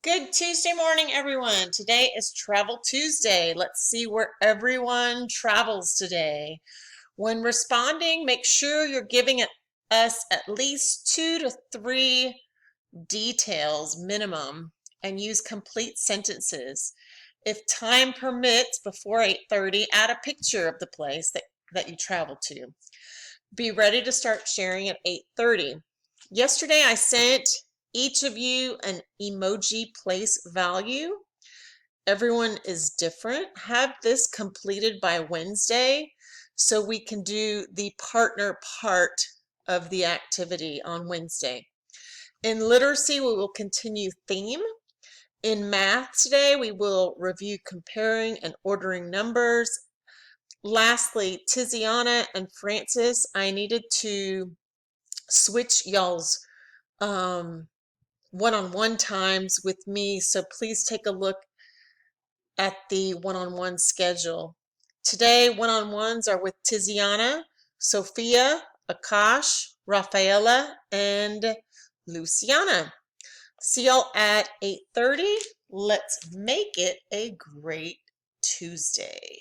Good Tuesday morning, everyone. Today is Travel Tuesday. Let's see where everyone travels today. When responding, make sure you're giving us at least 2 to 3 details minimum and use complete sentences. If time permits, before 8:30, add a picture of the place that you travel to. Be ready to start sharing at 8:30. Yesterday, I sent each of you an emoji place value. Everyone is different. Have this completed by Wednesday so we can do the partner part of the activity on Wednesday. In literacy, we will continue theme. In math today, we will review comparing and ordering numbers. Lastly, Tiziana and Francis, I needed to switch y'all's one-on-one times with me, so please take a look at the one-on-one schedule. Today, one-on-ones are with Tiziana, Sophia, Akash, Rafaela, and Luciana. See y'all at 8:30. Let's make it a great Tuesday.